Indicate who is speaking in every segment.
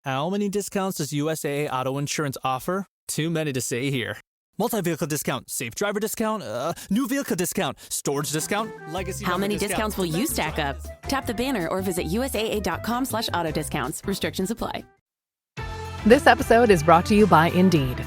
Speaker 1: How many discounts does USAA Auto Insurance offer? Too many to say here. Multi-vehicle discount, safe driver discount, new vehicle discount, storage discount, legacy.
Speaker 2: How many discounts will you stack up? Tap the banner or visit usaa.com/auto discounts. Restrictions apply.
Speaker 3: This episode is brought to you by Indeed.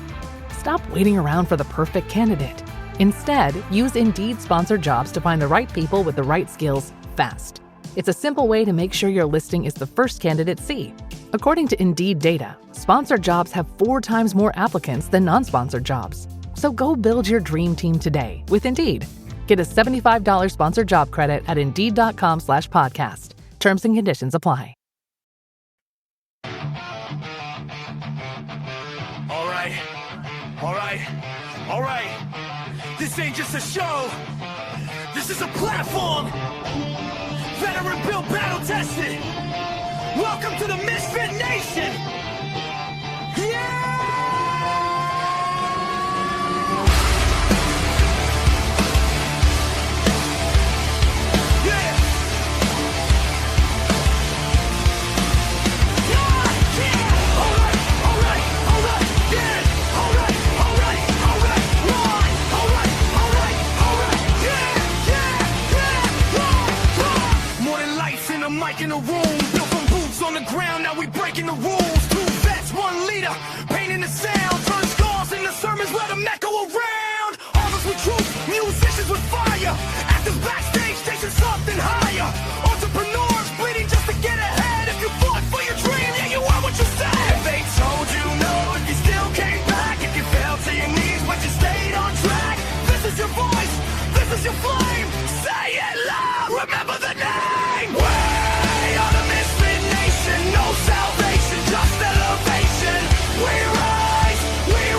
Speaker 3: Stop waiting around for the perfect candidate. Instead, use Indeed sponsored jobs to find the right people with the right skills fast. It's a simple way to make sure your listing is the first candidates see. According to Indeed data, sponsored jobs have 4 times more applicants than non-sponsored jobs. So go build your dream team today with Indeed. Get a $75 sponsored job credit at Indeed.com/podcast. Terms and conditions apply.
Speaker 4: All right. This ain't just a show. This is a platform. Veteran built, battle tested. Welcome to the MisFitNation. Yeah! In a room, built from boots on the ground, now we breaking the rules. 2 vets, 1 leader, painting the sound, turn scars into sermons, let them echo around. Artists with truth, musicians with fire, actors backstage chasing something higher. Entrepreneurs bleeding just to get ahead. If you fought for your dream, yeah, you are what you said. If they told you no, if you still came back, if you fell to your knees but you stayed on track, this is your voice, this is your flame. Say it loud, remember the name. No salvation, just elevation. We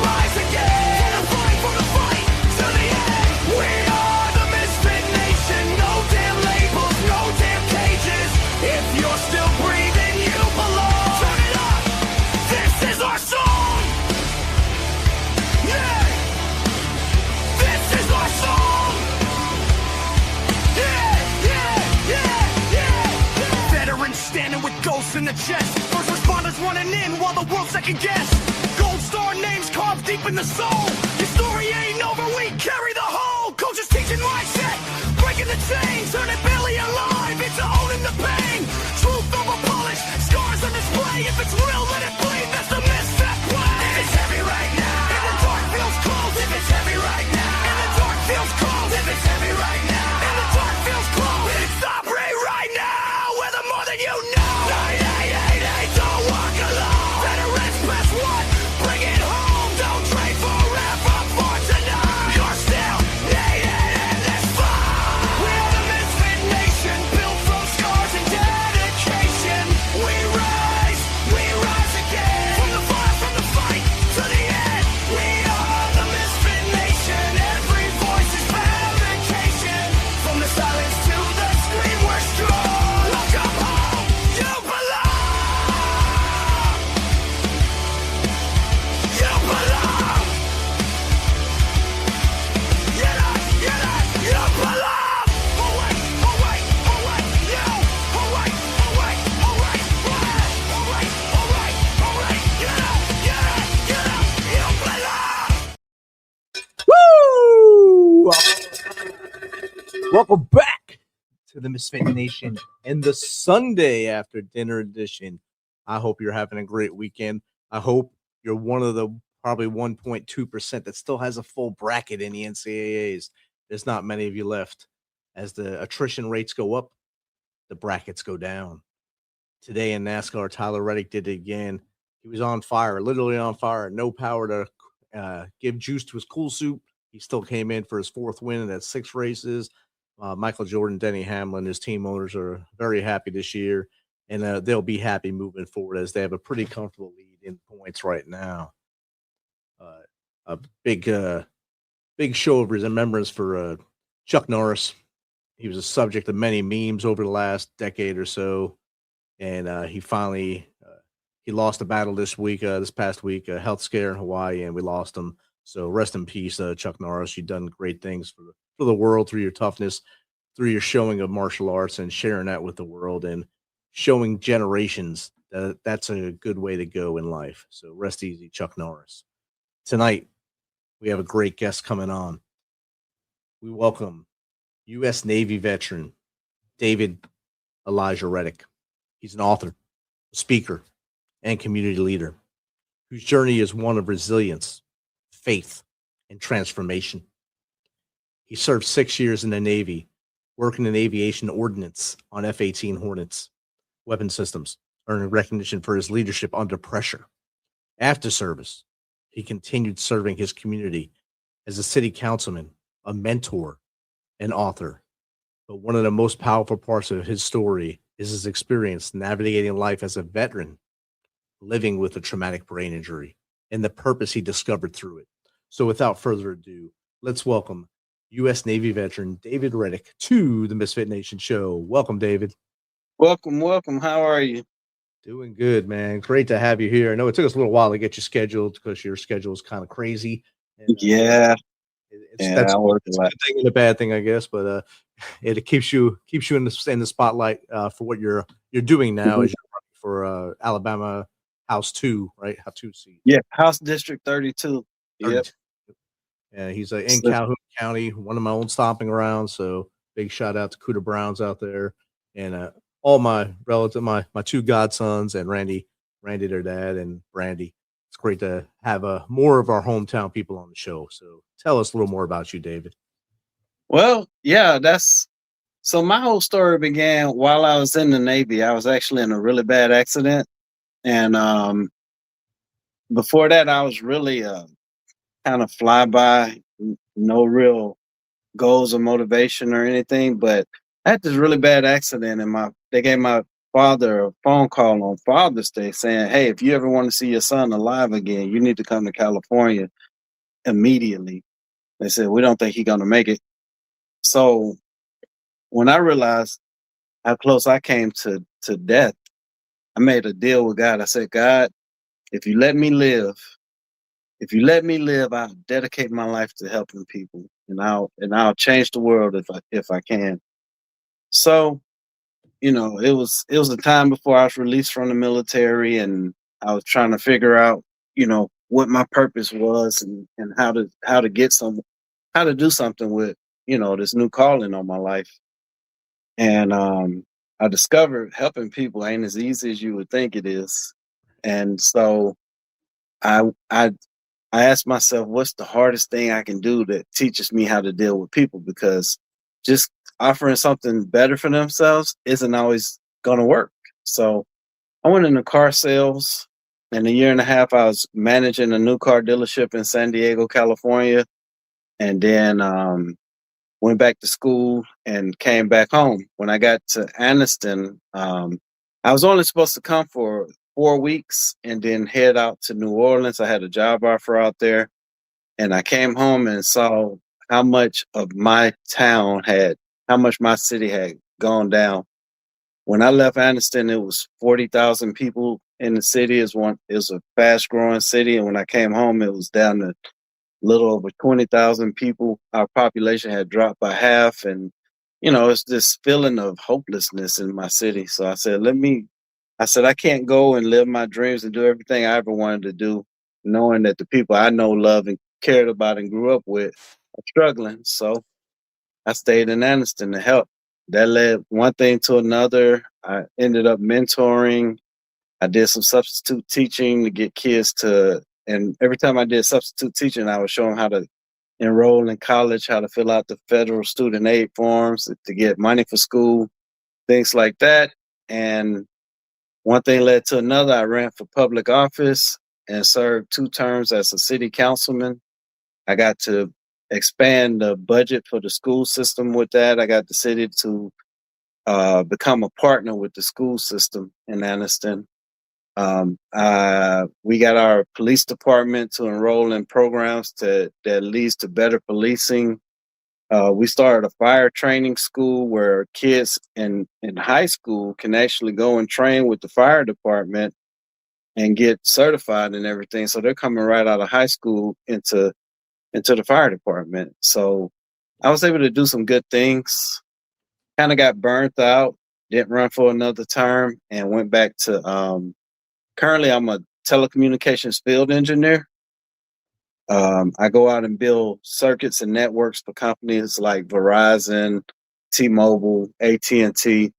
Speaker 4: rise again. From the fight, to the end. We are the Misfit Nation. No damn labels, no damn cages. If you're still breathing, you belong. Turn it up, this is our song. Yeah, this is our song. Yeah. Veterans standing with ghosts in the chest. First responders running in while the world second guess. Gold star names carved deep in the soul. Your story ain't over, we carry the whole. Coaches teaching mindset, breaking the chains, turning barely alive into owning the pain. Truth over polish, scars on display. If it's real, let it bleed. That's the misstep way. If it's heavy right now, in the dark feels cold. If it's heavy right now, in the dark feels cold. If it's heavy right now, in the dark feels cold. It's Aubrey right now. We're the more than you know. 9888, don't walk alone. Veterans press 1, bring it home. Don't trade forever for tonight. You're still needed in this fight. We are the Misfit Nation, built from scars and dedication. We rise again. From the fire, from the fight, to the end. We are the Misfit Nation. Every voice is fabrication. From the silence to the scream, we're strong. Welcome home, you belong. You belong. You belong. Oh wait, you. Oh wait, you belong.
Speaker 5: Woo! Welcome back to the Misfit Nation and the Sunday after dinner edition. I hope you're having a great weekend. I hope you're one of the probably 1.2% that still has a full bracket in the NCAAs. There's not many of you left. As the attrition rates go up, the brackets go down. Today in NASCAR, Tyler Reddick did it again. He was on fire, literally on fire. No power to give juice to his cool soup. He still came in for his 4th win in that 6 races. Michael Jordan, Denny Hamlin, his team owners are very happy this year, and they'll be happy moving forward as they have a pretty comfortable lead in points right now. A big show of remembrance for Chuck Norris. He was a subject of many memes over the last decade or so, and he finally he lost a battle this past week, a health scare in Hawaii, and we lost him. So rest in peace, Chuck Norris. You've done great things for the world through your toughness, through your showing of martial arts and sharing that with the world and showing generations that's a good way to go in life. So rest easy, Chuck Norris. Tonight, we have a great guest coming on. We welcome U.S. Navy veteran David Elijah Reddick. He's an author, speaker, and community leader whose journey is one of resilience, faith, and transformation. He served 6 years in the Navy, working in aviation ordnance on F-18 Hornets weapon systems, earning recognition for his leadership under pressure. After service, he continued serving his community as a city councilman, a mentor, and author. But one of the most powerful parts of his story is his experience navigating life as a veteran, living with a traumatic brain injury, and the purpose he discovered through it. So without further ado, let's welcome U.S. Navy veteran David Reddick to the Misfit Nation show. Welcome, David.
Speaker 6: Welcome. How are you?
Speaker 5: Doing good, man. Great to have you here. I know it took us a little while to get you scheduled because your schedule is kind of crazy. And,
Speaker 6: yeah.
Speaker 5: That's a good thing and a bad thing, I guess. But it keeps you in the spotlight for what you're doing now as you're running for Alabama House 2, right? House 2 seat.
Speaker 6: Yeah, House District 32. Yep.
Speaker 5: Yeah, he's in Calhoun County, one of my own stomping grounds. So big shout out to Cuda Browns out there, and all my relatives, my two godsons, and Randy, their dad, and Brandy. It's great to have more of our hometown people on the show. So tell us a little more about you, David.
Speaker 6: Well, yeah, so my whole story began while I was in the Navy. I was actually in a really bad accident. And before that, I was really kind of flyby, no real goals or motivation or anything. But I had this really bad accident, and they gave my father a phone call on Father's Day saying, "Hey, if you ever want to see your son alive again, you need to come to California immediately." They said, "We don't think he's gonna make it." So when I realized how close I came to death, I made a deal with God. I said, "God, if you let me live, I'll dedicate my life to helping people, and I'll change the world if I can." So, it was a time before I was released from the military, and I was trying to figure out, what my purpose was and how to do something with, this new calling on my life. And I discovered helping people ain't as easy as you would think it is. And so I asked myself, what's the hardest thing I can do that teaches me how to deal with people? Because just offering something better for themselves isn't always going to work. So I went into car sales. In a year and a half, I was managing a new car dealership in San Diego, California. And then went back to school and came back home. When I got to Anniston, I was only supposed to come for 4 weeks and then head out to New Orleans. I had a job offer out there, and I came home and saw how much of my city had gone down. When I left Anniston, it was 40,000 people in the city. It was a fast growing city. And when I came home, it was down to little over 20,000 people. Our population had dropped by half, and it's this feeling of hopelessness in my city. So I said, I can't go and live my dreams and do everything I ever wanted to do, knowing that the people I know, love, and cared about and grew up with are struggling. So I stayed in Anniston to help. That led one thing to another. I ended up mentoring. I did some substitute teaching to get kids and every time I did substitute teaching, I would show them how to enroll in college, how to fill out the federal student aid forms to get money for school, things like that. And one thing led to another. I ran for public office and served 2 terms as a city councilman. I got to expand the budget for the school system with that. I got the city to become a partner with the school system in Anniston. We got our police department to enroll in programs that leads to better policing. We started a fire training school where kids in high school can actually go and train with the fire department and get certified and everything. So they're coming right out of high school into the fire department. So I was able to do some good things. Kind of got burnt out, didn't run for another term, and went back to currently I'm a telecommunications field engineer. I go out and build circuits and networks for companies like Verizon, T-Mobile, AT&T,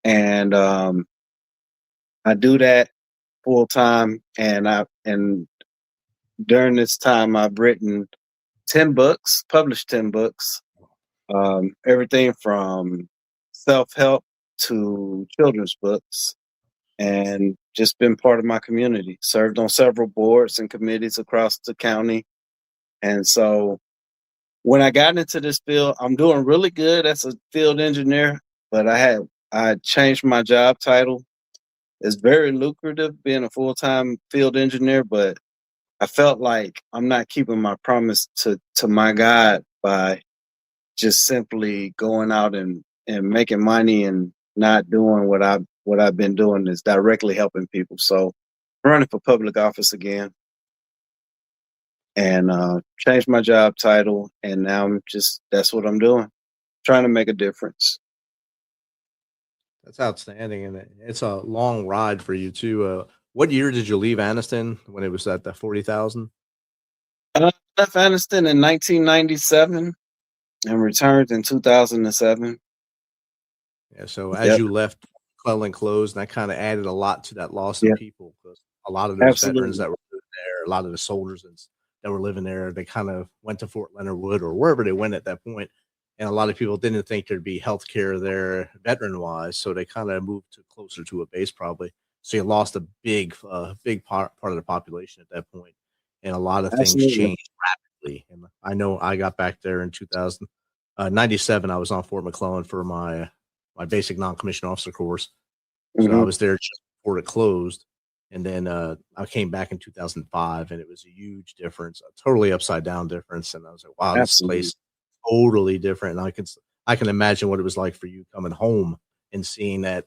Speaker 6: and I do that full time. And during this time, I've written 10 books, published 10 books, everything from self-help to children's books, and just been part of my community. Served on several boards and committees across the county, and so when I got into this field, I'm doing really good as a field engineer, but I changed my job title. It's very lucrative being a full-time field engineer, but I felt like I'm not keeping my promise to my God by just simply going out and making money and not doing what I've been doing is directly helping people. So I'm running for public office again, and changed my job title, and now that's what I'm doing, trying to make a difference.
Speaker 5: That's outstanding, and it's a long ride for you too. What year did you leave Anniston when it was at the 40,000?
Speaker 6: I left Anniston in 1997 and returned in 2007.
Speaker 5: Yeah, so as
Speaker 6: Yep.
Speaker 5: you left, McClellan closed, and that kind of added a lot to that loss
Speaker 6: Yeah.
Speaker 5: of people, because a lot of those
Speaker 6: Absolutely.
Speaker 5: veterans that were living there, a lot of the soldiers that were living there, they kind of went to Fort Leonard Wood or wherever they went at that point. And a lot of people didn't think there'd be health care there veteran wise. So they kind of moved to closer to a base probably. So you lost a big part of the population at that point. And a lot of things
Speaker 6: Absolutely.
Speaker 5: changed rapidly. And I know I got back there in 2097. I was on Fort McClellan for my basic non-commissioned officer course. So I
Speaker 6: Mhm.
Speaker 5: was there just before it closed. And then I came back in 2005, and it was a huge difference, a totally upside down difference. And I was like, wow, this
Speaker 6: Absolutely.
Speaker 5: place totally different. And I can imagine what it was like for you coming home and seeing that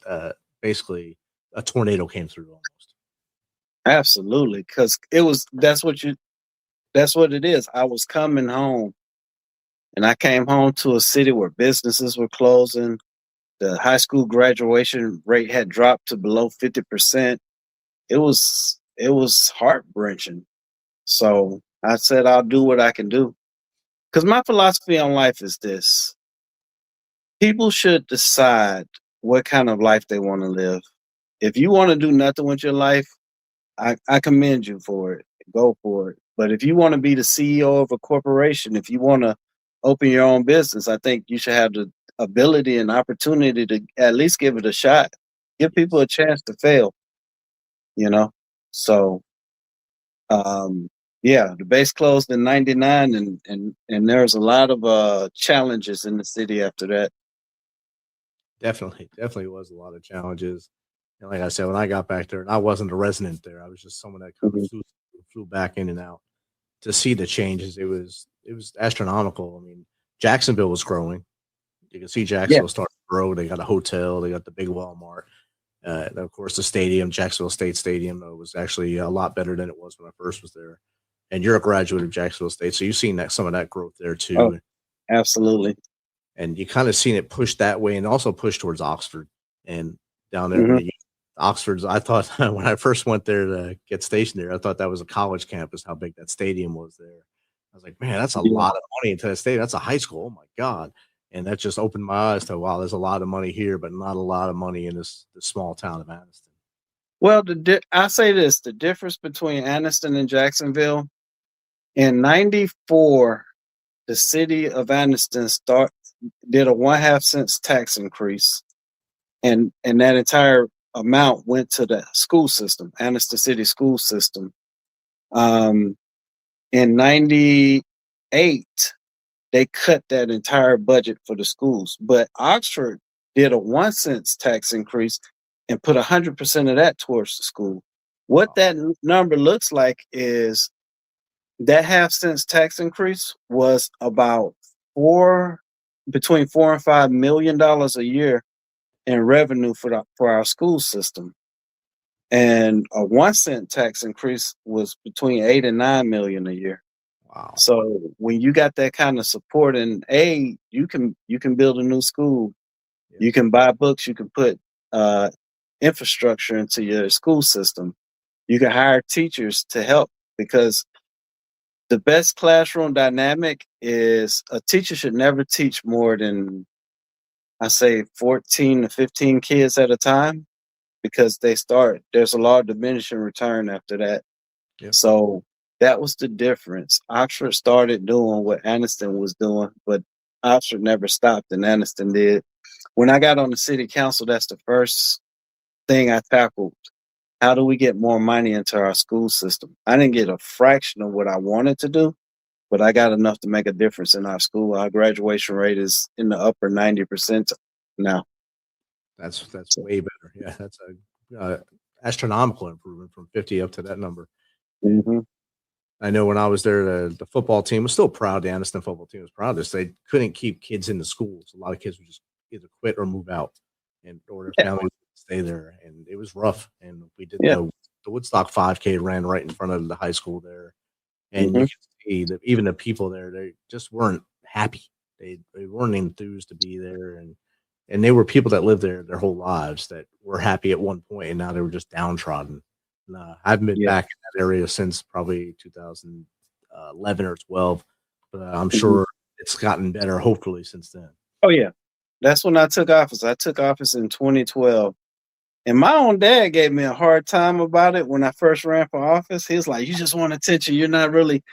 Speaker 5: basically a tornado came through almost.
Speaker 6: Absolutely. Because that's what it is. I was coming home, and I came home to a city where businesses were closing. The high school graduation rate had dropped to below 50%. It was heart-wrenching. So I said, I'll do what I can do. Because my philosophy on life is this: people should decide what kind of life they want to live. If you want to do nothing with your life, I commend you for it. Go for it. But if you want to be the CEO of a corporation, if you want to open your own business, I think you should have the ability and opportunity to at least give it a shot. Give people a chance to fail, you know? So, yeah, the base closed in 99, and there's a lot of challenges in the city after that.
Speaker 5: Definitely was a lot of challenges. And like I said, when I got back there, and I wasn't a resident there, I was just someone that kind of
Speaker 6: Mhm.
Speaker 5: flew back in and out to see the changes. It was astronomical. I mean, Jacksonville was growing. You can see
Speaker 6: Yeah,
Speaker 5: Jacksonville start to grow. They got a hotel. They got the big Walmart. And of course, the stadium, Jacksonville State Stadium, was actually a lot better than it was when I first was there. And you're a graduate of Jacksonville State, so you've seen that some of that growth there
Speaker 6: oh,
Speaker 5: too.
Speaker 6: absolutely.
Speaker 5: And you kind of seen it push that way, and also push towards Oxford and down there.
Speaker 6: Hmm.
Speaker 5: Oxford's. I thought when I first went there to get stationed there, I thought that was a college campus. How big that stadium was there. I was like, man, that's a
Speaker 6: Yeah,
Speaker 5: lot of money into that stadium. That's a high school. Oh my god. And that just opened my eyes to, wow, there's a lot of money here, but not a lot of money in this small town of Anniston.
Speaker 6: well, I say this: the difference between Anniston and Jacksonville in '94, the city of Anniston did a 1/2 cents tax increase, and that entire amount went to the school system, Anniston City school system. Um, in '98, they cut that entire budget for the schools, but Oxford did a 1 cent tax increase and put 100% of that towards the school. What
Speaker 5: Wow.
Speaker 6: that number looks like is that 1/2 cents tax increase was about between $4 and $5 million a year in revenue for our school system, and a 1 cent tax increase was between 8 and 9 million a year.
Speaker 5: Wow.
Speaker 6: So when you got that kind of support and aid, you can build a new school,
Speaker 5: Yeah.
Speaker 6: you can buy books, you can put uh, infrastructure into your school system. You can hire teachers to help, because the best classroom dynamic is a teacher should never teach more than, I say, 14 to 15 kids at a time, because there's a lot of diminishing return after that.
Speaker 5: Yep.
Speaker 6: So that was the difference. Oxford started doing what Anniston was doing, but Oxford never stopped, and Anniston did. When I got on the city council, that's the first thing I tackled. How do we get more money into our school system? I didn't get a fraction of what I wanted to do, but I got enough to make a difference in our school. Our graduation rate is in the upper 90% now.
Speaker 5: That's way better. Yeah, that's a astronomical improvement from 50 up to that number.
Speaker 6: Mm-hmm.
Speaker 5: I know when I was there, the football team was still proud. The Anniston football team was proud. They couldn't keep kids in the schools. A lot of kids would just either quit or move out, or their families would stay there. And it was rough. And we did the Woodstock 5K ran right in front of the high school there. And you can see that even the people there, they just weren't happy. They weren't enthused to be there. And they were people that lived there their whole lives that were happy at one point, and now they were just downtrodden. I haven't been back in that area since probably 2011 or 12, but I'm sure it's gotten better, hopefully, since then.
Speaker 6: Oh, yeah. That's when I took office. I took office in 2012. And my own dad gave me a hard time about it when I first ran for office. He was like, you just want attention. You're not really.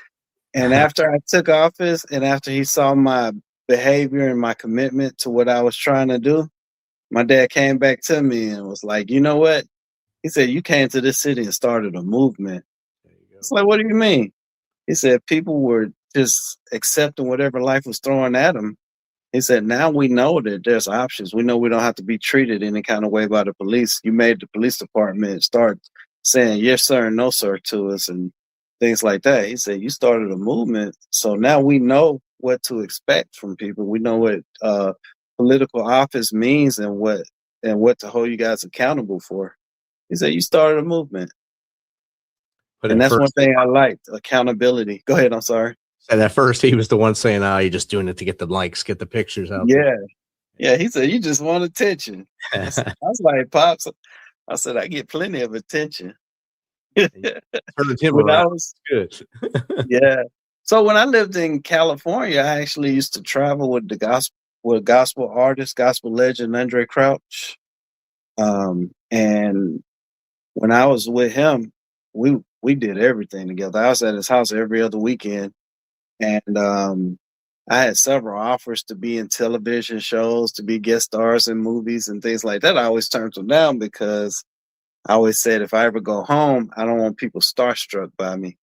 Speaker 6: And after I took office, and after he saw my behavior and my commitment to what I was trying to do, my dad came back to me and was like, you know what? He said, you came to this city and started a movement. It's like, what do you mean? He said, people were just accepting whatever life was throwing at them. He said, now we know that there's options. We know we don't have to be treated any kind of way by the police. You made the police department start saying yes, sir, and no, sir to us and things like that. He said, you started a movement. So now we know what to expect from people. We know what political office means and what to hold you guys accountable for. He said, you started a movement. And that's one thing I liked, accountability. Go ahead, I'm sorry.
Speaker 5: And at first he was the one saying, you're just doing it to get the likes, get the pictures out
Speaker 6: there. Yeah, he said, you just want attention. I was like, Pops, I said, I get plenty of attention.
Speaker 5: When I was good.
Speaker 6: Yeah. So when I lived in California, I actually used to travel with the gospel artist, gospel legend Andre Crouch. And when I was with him, we did everything together. I was at his house every other weekend. And I had several offers to be in television shows, to be guest stars in movies and things like that. I always turned them down because I always said, if I ever go home, I don't want people starstruck by me.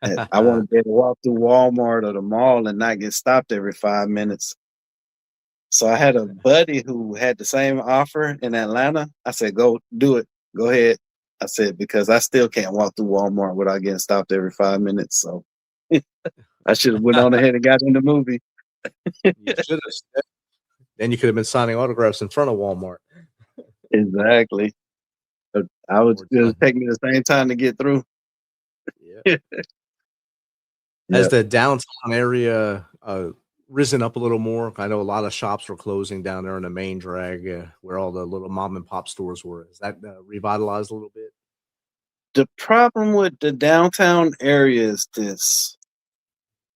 Speaker 6: I want to be able to walk through Walmart or the mall and not get stopped every 5 minutes. So I had a buddy who had the same offer in Atlanta. I said, go do it. Go ahead. I said, because I still can't walk through Walmart without getting stopped every 5 minutes. So I should have went on ahead and got in the movie.
Speaker 5: You should have. Then you could have been signing autographs in front of Walmart.
Speaker 6: Exactly. But I would just take me the same time to get through.
Speaker 5: Yeah. Has the downtown area risen up a little more? I know a lot of shops were closing down there in the main drag where all the little mom and pop stores were. Is that revitalized a little bit?
Speaker 6: The problem with the downtown area is this.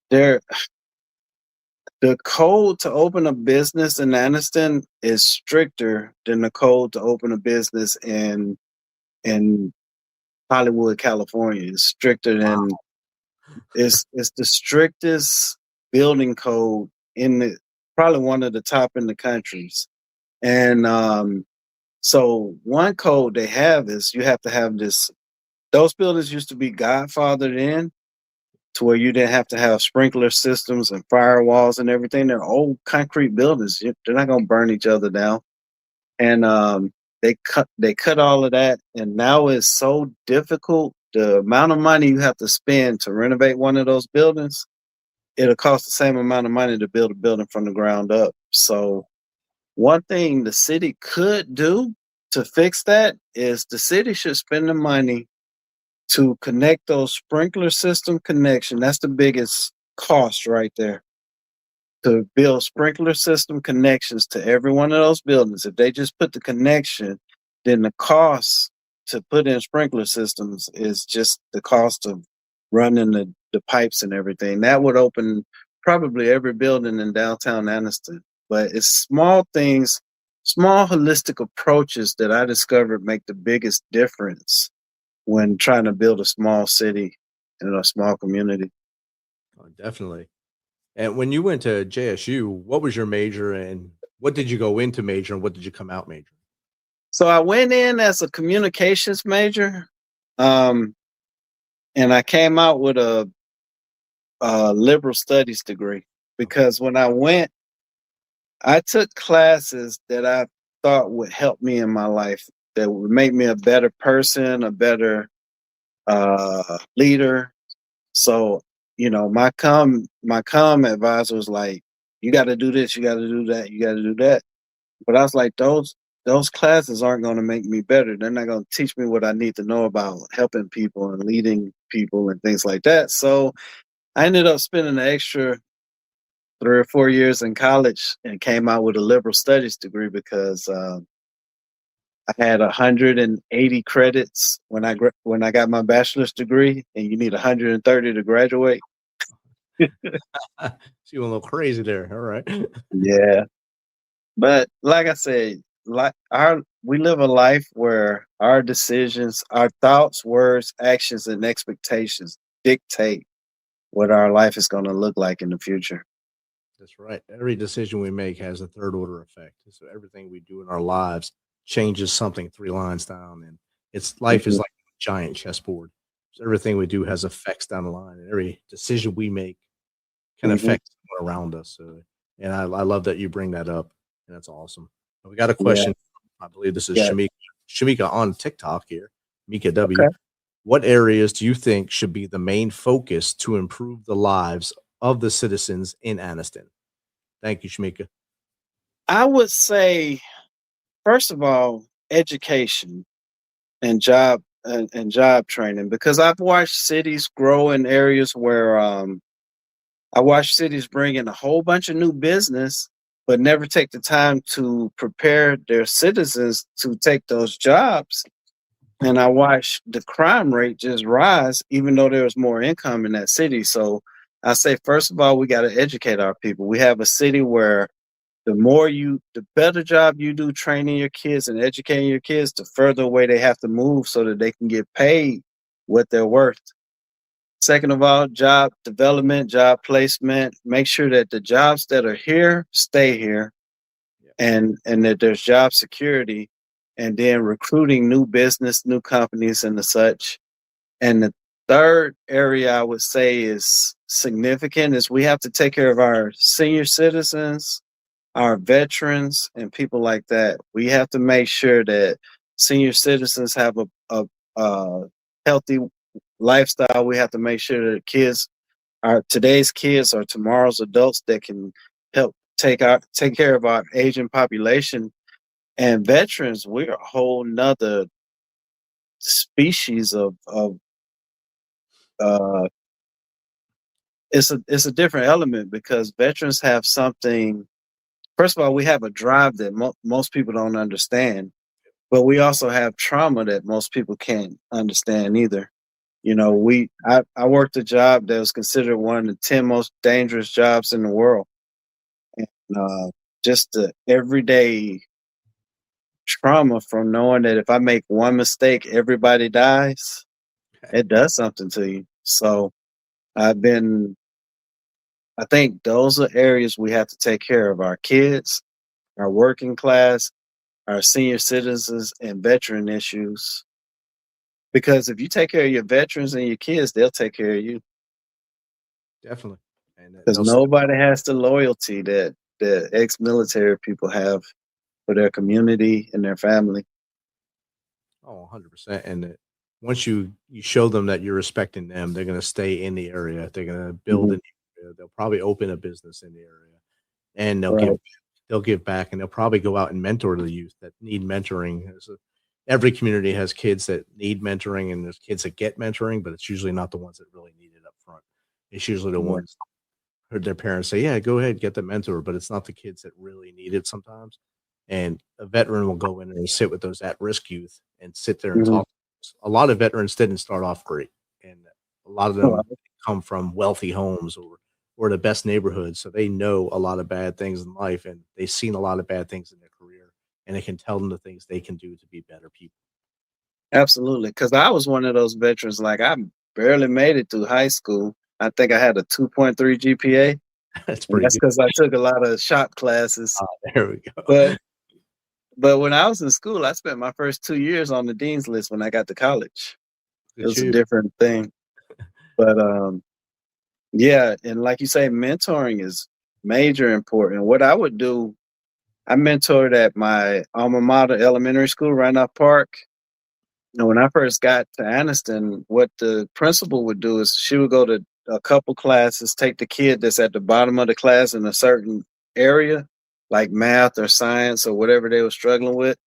Speaker 6: The code to open a business in Anniston is stricter than the code to open a business in Hollywood, California. It's stricter than it's the strictest building code probably one of the top in the countries. And so one code they have is you have to have this. Those buildings used to be godfathered in to where you didn't have to have sprinkler systems and firewalls and everything. They're old concrete buildings. They're not going to burn each other down. And they cut all of that. And now it's so difficult. The amount of money you have to spend to renovate one of those buildings, it'll cost the same amount of money to build a building from the ground up. So one thing the city could do to fix that is the city should spend the money to connect those sprinkler system connection. That's the biggest cost right there. To build sprinkler system connections to every one of those buildings. If they just put the connection, then the cost to put in sprinkler systems is just the cost of running the pipes and everything. That would open probably every building in downtown Anniston. But it's small things, small holistic approaches that I discovered make the biggest difference when trying to build a small city and a small community.
Speaker 5: Oh, definitely. And when you went to JSU, what was your major and what did you go into major and what did you come out major?
Speaker 6: So I went in as a communications major, and I came out with a liberal studies degree because when I went, I took classes that I thought would help me in my life, that would make me a better person, a better leader. So, my comm advisor was like, you got to do this, you got to do that, you got to do that. But I was like, those classes aren't going to make me better. They're not going to teach me what I need to know about helping people and leading people and things like that. So I ended up spending an extra 3 or 4 years in college and came out with a liberal studies degree because I had 180 credits when I got my bachelor's degree, and you need 130 to graduate.
Speaker 5: So you went a little crazy there. All right.
Speaker 6: Yeah. But like I said, we live a life where our decisions, our thoughts, words, actions, and expectations dictate what our life is going to look like in the future.
Speaker 5: That's right. Every decision we make has a third order effect. So everything we do in our lives changes something 3 lines down, and life is like a giant chessboard. So everything we do has effects down the line, and every decision we make can affect someone around us. And I love that you bring that up, and that's awesome. We got a question. Yeah. I believe this is Shamika. Shamika on TikTok here. Mika W. Okay. What areas do you think should be the main focus to improve the lives of the citizens in Anniston? Thank you, Shamika.
Speaker 6: I would say, first of all, education and job training, because I've watched cities grow in areas where I watched cities bring in a whole bunch of new business, but never take the time to prepare their citizens to take those jobs. And I watched the crime rate just rise, even though there was more income in that city. So I say, first of all, we got to educate our people. We have a city where the better job you do training your kids and educating your kids, the further away they have to move so that they can get paid what they're worth. Second of all, job development, job placement. Make sure that the jobs that are here stay here, and that there's job security, and then recruiting new business, new companies, and the such. And the third area I would say is significant is we have to take care of our senior citizens, our veterans, and people like that. We have to make sure that senior citizens have a healthy lifestyle. We have to make sure that today's kids are tomorrow's adults that can help take care of our aging population. And veterans, we're a whole nother species of it's a different element, because veterans have something. First of all, we have a drive that most people don't understand, but we also have trauma that most people can't understand either. I worked a job that was considered one of the 10 most dangerous jobs in the world. And just the everyday trauma from knowing that if I make one mistake, everybody dies, it does something to you. So I think those are areas we have to take care of: our kids, our working class, our senior citizens, and veteran issues. Because if you take care of your veterans and your kids, they'll take care of you.
Speaker 5: Definitely.
Speaker 6: Because nobody has the loyalty that the ex-military people have for their community and their family.
Speaker 5: Oh, 100%. And once you show them that you're respecting them, they're going to stay in the area. They're going to build in the area. They'll probably open a business in the area, and they'll give back, and they'll probably go out and mentor the youth that need mentoring. Every community has kids that need mentoring, and there's kids that get mentoring, but it's usually not the ones that really need it up front. It's usually the ones heard their parents say, yeah, go ahead, get the mentor, but it's not the kids that really need it sometimes. And a veteran will go in and sit with those at-risk youth and sit there and talk A lot of veterans didn't start off great, and a lot of them come from wealthy homes or the best neighborhoods, so they know a lot of bad things in life, and they've seen a lot of bad things in their career, and it can tell them the things they can do to be better people.
Speaker 6: Absolutely, because I was one of those veterans. Like I barely made it through high school. I think I had a 2.3 GPA.
Speaker 5: That's
Speaker 6: And
Speaker 5: pretty
Speaker 6: that's
Speaker 5: good.
Speaker 6: because I took a lot of shop classes.
Speaker 5: There we go.
Speaker 6: But when I was in school, I spent my first 2 years on the dean's list when I got to college. It was a different thing. But yeah, and like you say, mentoring is major important. What I would do, I mentored at my alma mater elementary school, Randolph Park. And when I first got to Anniston, what the principal would do is she would go to a couple classes, take the kid that's at the bottom of the class in a certain area, like math or science or whatever they were struggling with.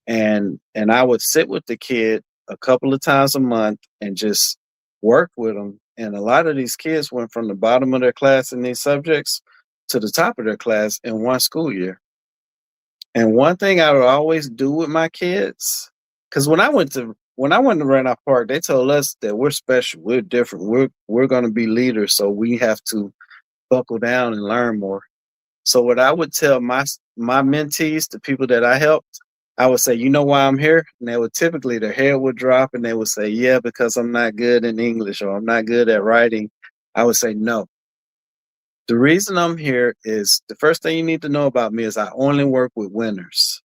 Speaker 6: And I would sit with the kid a couple of times a month and just work with them. And a lot of these kids went from the bottom of their class in these subjects to the top of their class in one school year. And one thing I would always do with my kids, because when I went to Randolph Park, they told us that we're special, we're different, we're going to be leaders, so we have to buckle down and learn more. So what I would tell my mentees, the people that I helped, I would say, you know why I'm here? And they would typically, their hair would drop and they would say, yeah, because I'm not good in English or I'm not good at writing. I would say, no. The reason I'm here is the first thing you need to know about me is I only work with winners.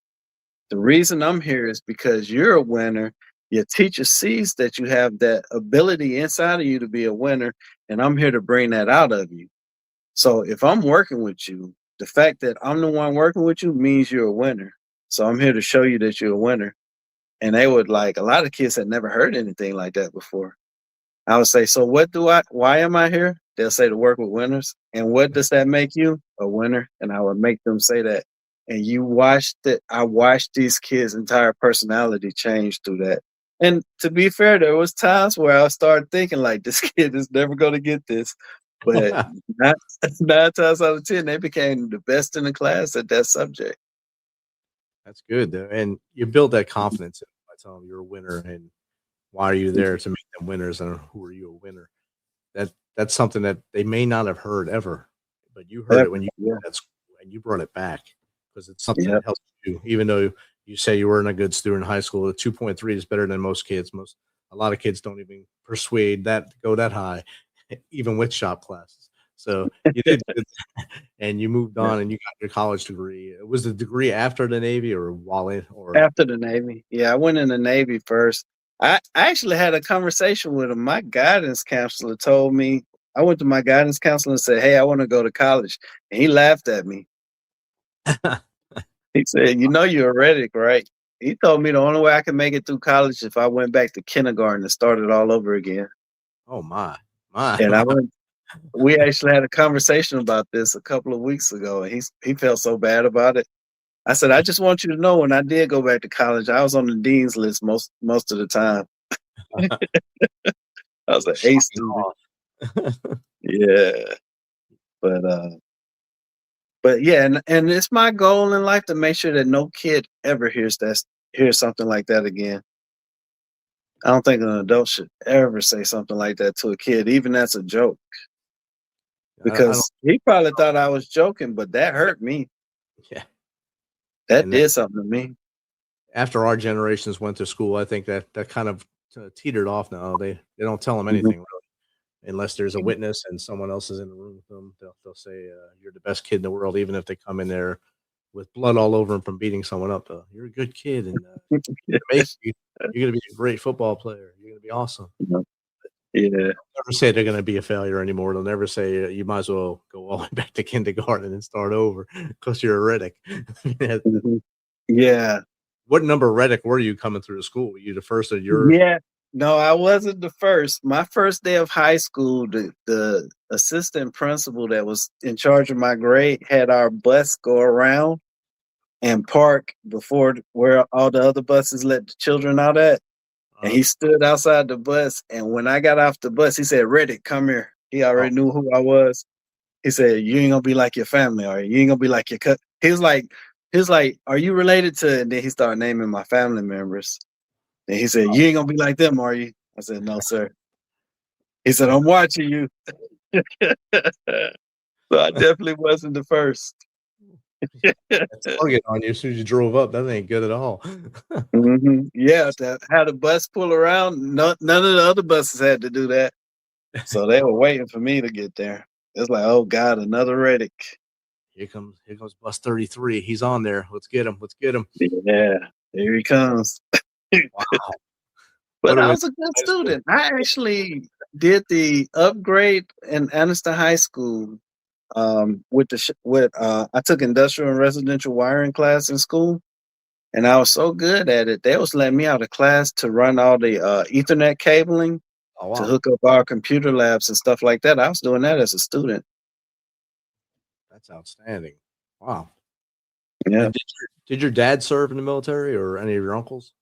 Speaker 6: The reason I'm here is because you're a winner. Your teacher sees that you have that ability inside of you to be a winner, and I'm here to bring that out of you. So if I'm working with you, the fact that I'm the one working with you means you're a winner. So I'm here to show you that you're a winner. And they would a lot of kids had never heard anything like that before. I would say, so why am I here? They'll say to work with winners. And what does that make you? A winner. And I would make them say that. And I watched these kids' entire personality change through that. And to be fair, there was times where I started thinking like, this kid is never going to get this. But nine times out of 10, they became the best in the class at that subject.
Speaker 5: That's good, though. And you build that confidence by telling them you're a winner and why are you there to make them winners and who are you a winner? That's something that they may not have heard ever, but you heard it when you were at school and you brought it back because it's something that helps you. Even though you say you weren't a good student in high school, a 2.3 is better than most kids. A lot of kids don't even persuade that to go that high, even with shop classes. So you did good, and you moved on and you got your college degree. Was the degree after the Navy or while in? Or
Speaker 6: after the Navy? Yeah, I went in the Navy first. I actually had a conversation with him. My guidance counselor told me, I went to my guidance counselor and said, hey, I want to go to college. And he laughed at me. He said, you know, you're a Reddick, right? He told me the only way I could make it through college if I went back to kindergarten and started all over again.
Speaker 5: Oh, my.
Speaker 6: And we actually had a conversation about this a couple of weeks ago, and he felt so bad about it. I said, I just want you to know when I did go back to college, I was on the dean's list most of the time. I was an A student. Yeah. But yeah, and it's my goal in life to make sure that no kid ever hears something like that again. I don't think an adult should ever say something like that to a kid, even as a joke. Because he probably thought I was joking, but that hurt me.
Speaker 5: Yeah.
Speaker 6: That did something to me.
Speaker 5: After our generations went to school, I think that kind of teetered off now. They don't tell them anything really, unless there's a witness and someone else is in the room with them. They'll say you're the best kid in the world, even if they come in there with blood all over them from beating someone up. You're a good kid, and you're going to be a great football player. You're going to be awesome.
Speaker 6: Yeah.
Speaker 5: They'll never say they're going to be a failure anymore. They'll never say you might as well go all the way back to kindergarten and start over because you're a Reddick.
Speaker 6: Yeah.
Speaker 5: What number Reddick were you coming through the school? Were you the first of your?
Speaker 6: Yeah. No, I wasn't the first. My first day of high school, the assistant principal that was in charge of my grade had our bus go around and park before where all the other buses let the children out at. And he stood outside the bus. And when I got off the bus, he said, Reddick, come here. He already knew who I was. He said, you ain't going to be like your family, or you ain't going to be like your cousin. He was like, are you related to? And then he started naming my family members. And he said, "You ain't gonna be like them, are you?" I said, "No, sir." He said, "I'm watching you." So I definitely wasn't the first.
Speaker 5: Target on you as soon as you drove up. That ain't good at all.
Speaker 6: Yeah, that had a bus pull around. None of the other buses had to do that. So they were waiting for me to get there. It's like, oh God, another Reddick.
Speaker 5: Here comes bus 33. He's on there. Let's get him.
Speaker 6: Yeah, here he comes.
Speaker 5: Wow.
Speaker 6: But I was a good student. I actually did the upgrade in Anniston High School. I took industrial and residential wiring class in school, and I was so good at it. They was letting me out of class to run all the Ethernet cabling
Speaker 5: Oh, wow.
Speaker 6: to hook up our computer labs and stuff like that. I was doing that as a student.
Speaker 5: That's outstanding. Wow.
Speaker 6: Yeah.
Speaker 5: Did your dad serve in the military or any of your uncles?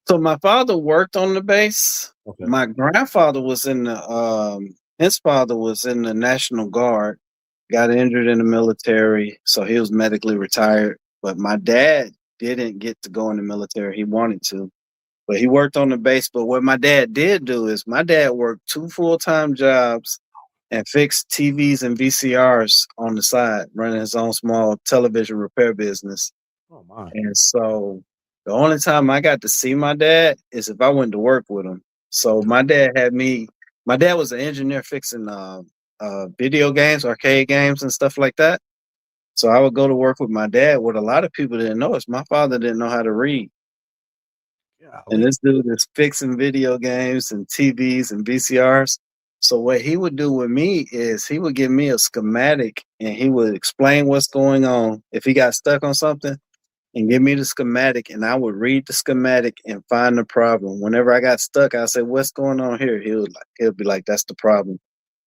Speaker 6: So my father worked on the base.
Speaker 5: Okay.
Speaker 6: My grandfather was in the his father was in the National Guard, got injured in the military, so he was medically retired. But my dad didn't get to go in the military. He wanted to, but he worked on the base. But what my dad did do is my dad worked 2 full-time jobs and fixed TVs and VCRs on the side, running his own small television repair business.
Speaker 5: Oh my.
Speaker 6: And so the only time I got to see my dad is if I went to work with him. So my dad was an engineer fixing video games, arcade games and stuff like that. So I would go to work with my dad. What a lot of people didn't know is my father didn't know how to read.
Speaker 5: Yeah.
Speaker 6: And this dude is fixing video games and TVs and VCRs. So what he would do with me is he would give me a schematic and he would explain what's going on. If he got stuck on something, and give me the schematic, and I would read the schematic and find the problem. Whenever I got stuck, I said, "What's going on here?" He'll be like, "That's the problem."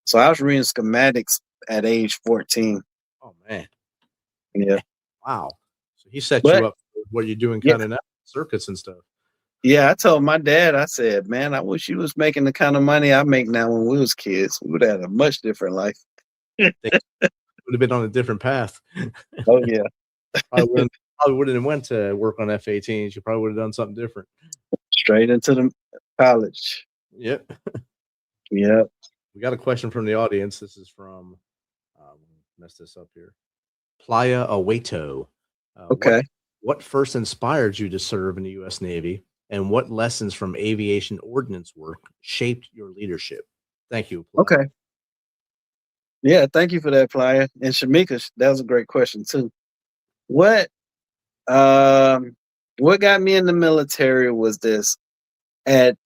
Speaker 6: So I was reading schematics at age 14.
Speaker 5: Oh man.
Speaker 6: Yeah.
Speaker 5: Wow. So he set you up for what you're doing kind of now, circuits and stuff.
Speaker 6: Yeah, I told my dad, I said, "Man, I wish you was making the kind of money I make now when we was kids. We would have had a much different life."
Speaker 5: Would have been on a different path.
Speaker 6: Oh yeah.
Speaker 5: Probably wouldn't have went to work on F-18s. You probably would have done something different.
Speaker 6: Straight into the college.
Speaker 5: Yep.
Speaker 6: Yep.
Speaker 5: We got a question from the audience. This is from mess this up here. Playa Aweto.
Speaker 6: Okay.
Speaker 5: What first inspired you to serve in the U.S. Navy, and what lessons from aviation ordnance work shaped your leadership? Thank you, Playa.
Speaker 6: Okay. Yeah, thank you for that, Playa. And Shamika, that was a great question too. What got me in the military was this. At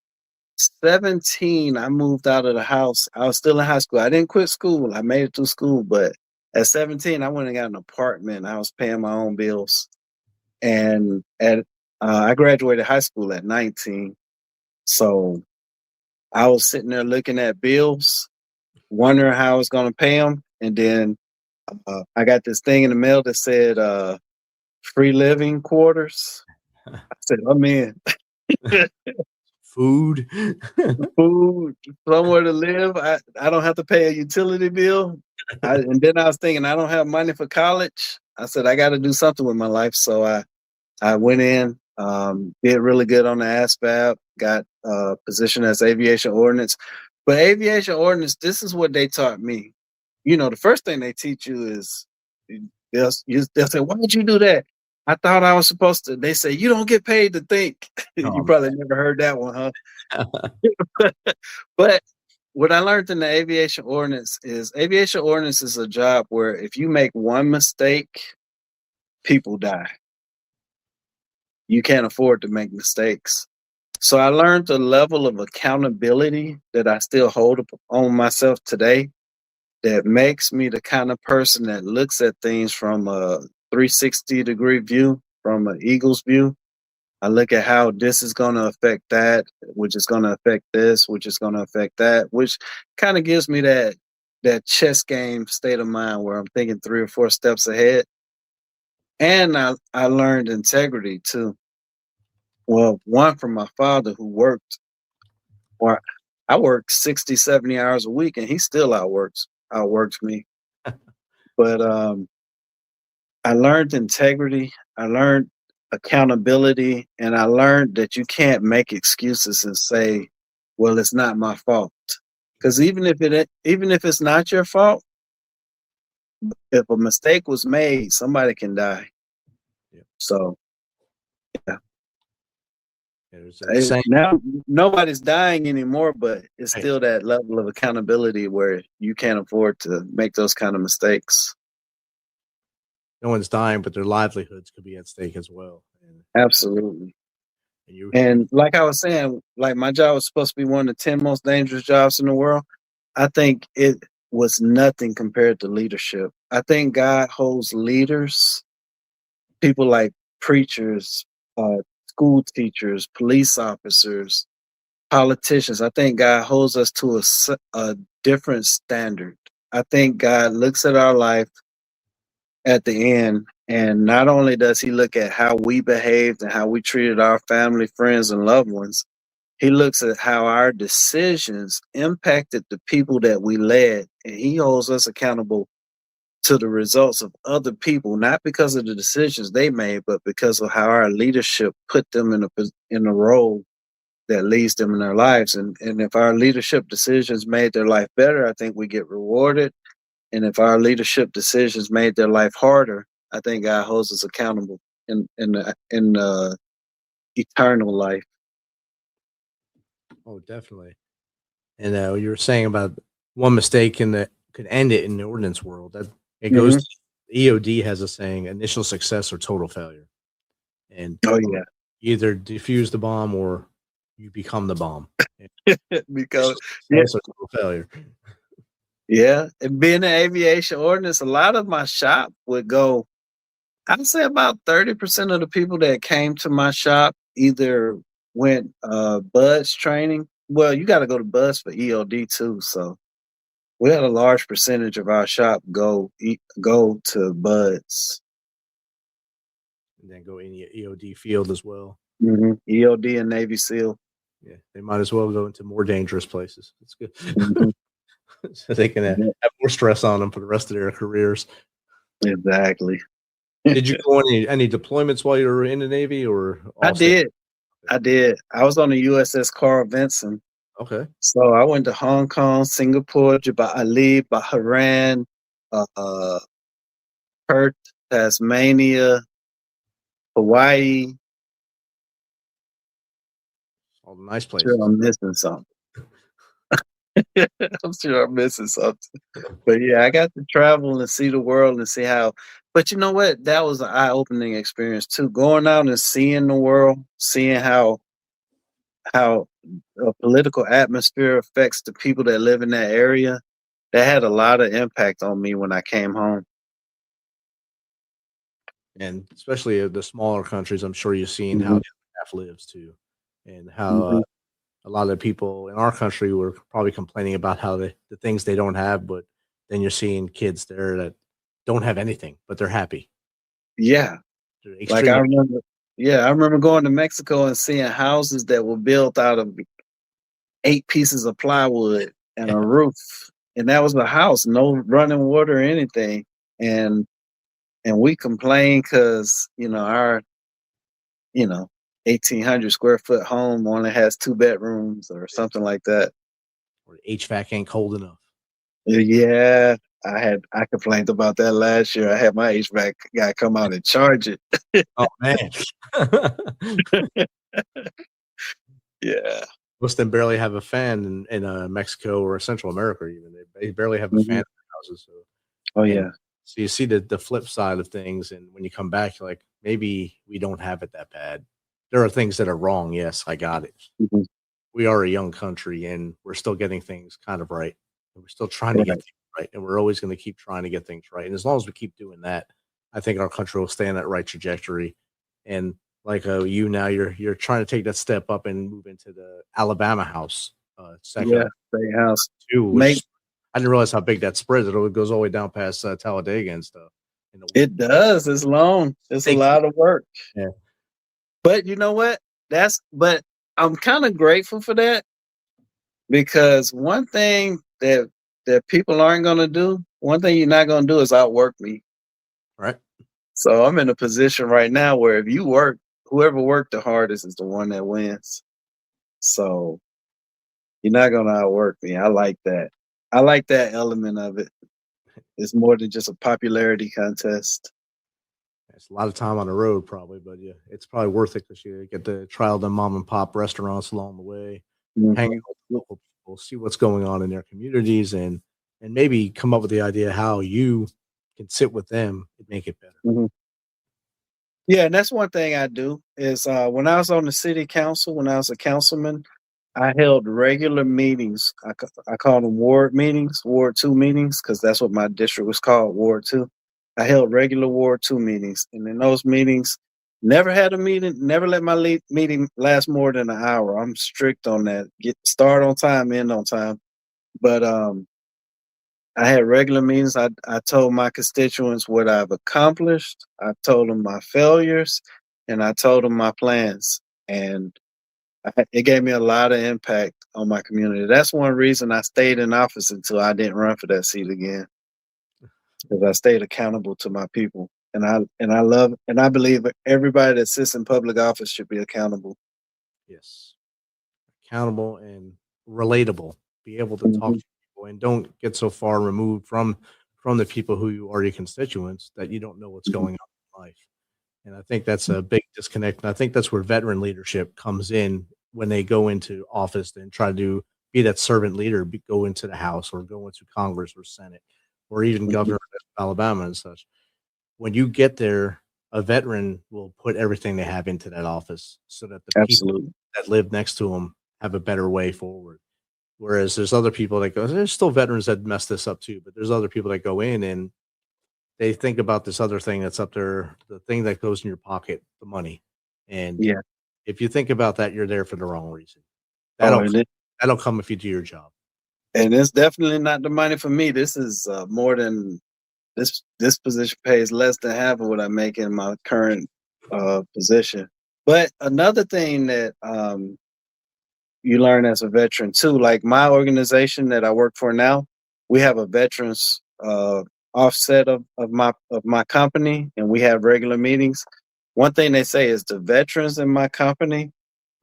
Speaker 6: 17, I moved out of the house. I was still in high school. I didn't quit school. I made it through school, but at 17, I went and got an apartment. I was paying my own bills. And I graduated high school at 19. So I was sitting there looking at bills, wondering how I was going to pay them. And then I got this thing in the mail that said free living quarters. I said, I'm in.
Speaker 5: Food,
Speaker 6: somewhere to live. I don't have to pay a utility bill. And then I was thinking, I don't have money for college. I said, I got to do something with my life. So I went in, did really good on the ASVAB, got a position as aviation ordnance. But aviation ordnance, this is what they taught me. You know, the first thing they teach you is they'll say, why did you do that? I thought I was supposed to. They say, you don't get paid to think. You probably never heard that one, huh? But what I learned in the aviation ordnance is a job where if you make one mistake, people die. You can't afford to make mistakes. So I learned the level of accountability that I still hold on myself today that makes me the kind of person that looks at things from a 360-degree view, from an eagle's view. I look at how this is going to affect that, which is going to affect this, which is going to affect that, which kind of gives me that chess game state of mind where I'm thinking 3 or 4 steps ahead. And I learned integrity too. Well, one from my father who I worked 60, 70 hours a week and he still outworks me. But I learned integrity. I learned accountability, and I learned that you can't make excuses and say, "Well, it's not my fault," because even if it's not your fault, if a mistake was made, somebody can die.
Speaker 5: Yeah.
Speaker 6: So
Speaker 5: There's a saying,
Speaker 6: now nobody's dying anymore, but it's
Speaker 5: right,
Speaker 6: still that level of accountability where you can't afford to make those kind of mistakes.
Speaker 5: no one's dying, but their livelihoods could be at stake as well.
Speaker 6: Absolutely.
Speaker 5: And you,
Speaker 6: And like I was saying, like my job was supposed to be one of the 10 most dangerous jobs in the world. I think it was nothing compared to leadership. I think God holds leaders, people like preachers, school teachers, police officers, politicians. I think God holds us to a different standard. I think God looks at our life at the end, and not only does he look at how we behaved and how we treated our family, friends, and loved ones, he looks at how our decisions impacted the people that we led, and he holds us accountable to the results of other people, not because of the decisions they made, but because of how our leadership put them in a role that leads them in their lives. And if our leadership decisions made their life better, I think we get rewarded. And if our leadership decisions made their life harder, I think God holds us accountable in eternal life.
Speaker 5: oh, definitely. And you were saying about one mistake could end it in the ordnance world. That it goes. To, EOD has a saying: initial success or total failure. And
Speaker 6: Oh yeah,
Speaker 5: either defuse the bomb or you become the bomb.
Speaker 6: because
Speaker 5: Success or total failure.
Speaker 6: yeah, and being in aviation ordnance, a lot of my shop would go. I'd say about 30% of the people that came to my shop either went BUDS training. Well, you got to go to BUDS for EOD too. So we had a large percentage of our shop go to BUDS.
Speaker 5: And then go in the EOD field as well.
Speaker 6: EOD and Navy SEAL.
Speaker 5: Yeah, they might as well go into more dangerous places. It's good.
Speaker 6: Mhm.
Speaker 5: So they can have more stress on them for the rest of their careers.
Speaker 6: Exactly.
Speaker 5: Did you go on any deployments while you were in the Navy, or
Speaker 6: I did. I was on the USS Carl Vinson.
Speaker 5: Okay.
Speaker 6: So I went to Hong Kong, Singapore, Ali, Bahrain, Perth, Tasmania, Hawaii.
Speaker 5: All the nice
Speaker 6: I'm
Speaker 5: places.
Speaker 6: sure I'm missing something. I'm sure I'm missing something. But yeah, I got to travel and see the world and see how. But you know what? That was an eye-opening experience too. Going out and seeing the world, seeing how a political atmosphere affects the people that live in that area. That had a lot of impact on me when I came home.
Speaker 5: And especially the smaller countries, I'm sure you've seen how the other half lives too, and how a lot of people in our country were probably complaining about how the things they don't have, but then you're seeing kids there that don't have anything, but they're happy.
Speaker 6: Yeah.
Speaker 5: They're
Speaker 6: Like I
Speaker 5: extremely
Speaker 6: remember, I remember going to Mexico and seeing houses that were built out of 8 pieces of plywood and a roof. And that was the house, no running water or anything. And we complain because, our, 1,800 square foot home only has 2 bedrooms or something like that.
Speaker 5: or HVAC ain't cold enough.
Speaker 6: Yeah. I complained about that last year. I had my HVAC guy come out and charge it.
Speaker 5: Oh man.
Speaker 6: Yeah.
Speaker 5: Most of them barely have a fan in Mexico or Central America. Even they barely have a fan in their houses. So.
Speaker 6: Oh yeah.
Speaker 5: So you see the flip side of things, and when you come back, you're like, maybe we don't have it that bad. There are things that are wrong. Yes, I got it. We are a young country, and we're still getting things kind of right. And we're still trying to get things right, and we're always going to keep trying to get things right. And as long as we keep doing that, I think our country will stay on that right trajectory. And like you now, you're trying to take that step up and move into the Alabama House, second
Speaker 6: big house
Speaker 5: too. I didn't realize how big that spreads. It goes all the way down past Talladega and stuff.
Speaker 6: It does. It's long. It's a lot of work.
Speaker 5: Yeah.
Speaker 6: But you know what? But I'm kind of grateful for that, because one thing that people aren't going to do, one thing you're not going to do is outwork me.
Speaker 5: Right.
Speaker 6: So I'm in a position right now where if you work, whoever worked the hardest is the one that wins. So you're not gonna outwork me. I like that. I like that element of it. It's more than just a popularity contest.
Speaker 5: It's a lot of time on the road, probably, but yeah, it's probably worth it because you get to try the mom and pop restaurants along the way, hang out with local people, see what's going on in their communities, and maybe come up with the idea how you can sit with them and make it better.
Speaker 6: Mhm. Yeah, and that's one thing I do is when I was on the city council, when I was a councilman, I held regular meetings. I called them ward meetings, Ward 2 meetings, because that's what my district was called, Ward 2. I held regular Ward 2 meetings. And in those meetings, never had a meeting, never let my meeting last more than an hour. I'm strict on that. Start on time, end on time. But I had regular meetings. I told my constituents what I've accomplished. I told them my failures, and I told them my plans. And it gave me a lot of impact on my community. That's one reason I stayed in office until I didn't run for that seat again, because I stayed accountable to my people. And I believe everybody that sits in public office should be accountable.
Speaker 5: Yes, accountable and relatable. Be able to talk to people and don't get so far removed from the people who are your constituents that you don't know what's going on in life. And I think that's a big disconnect. And I think that's where veteran leadership comes in when they go into office and try to be that servant leader, go into the House or go into Congress or Senate or even governor of Alabama and such. When you get there, a veteran will put everything they have into that office so that the people that live next to them have a better way forward. Whereas there's other people that go, there's still veterans that mess this up too, but there's other people that go in and they think about this other thing that's up there, the thing that goes in your pocket, the money. And if you think about that, you're there for the wrong reason. That'll come if you do your job.
Speaker 6: And it's definitely not the money for me. This is more than this position pays less than half of what I make in my current position. But another thing that you learn as a veteran too, like my organization that I work for now, we have a veterans offset of my company, and we have regular meetings. One thing they say is the veterans in my company,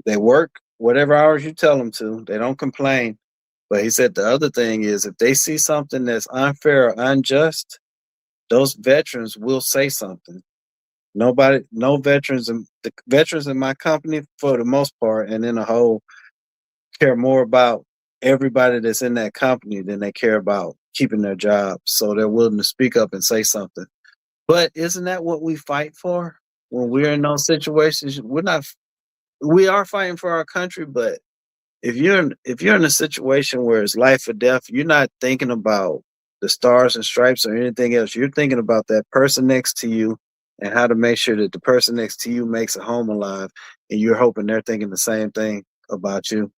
Speaker 6: they work whatever hours you tell them to. They don't complain. But he said the other thing is if they see something that's unfair or unjust, those veterans will say something. No veterans, the veterans in my company, for the most part, and in a whole, care more about everybody that's in that company than they care about keeping their job. So they're willing to speak up and say something. But isn't that what we fight for when we're in those situations? We are fighting for our country, but if you're in a situation where it's life or death, you're not thinking about the stars and stripes or anything else. You're thinking about that person next to you and how to make sure that the person next to you makes it home alive, and you're hoping they're thinking the same thing about you.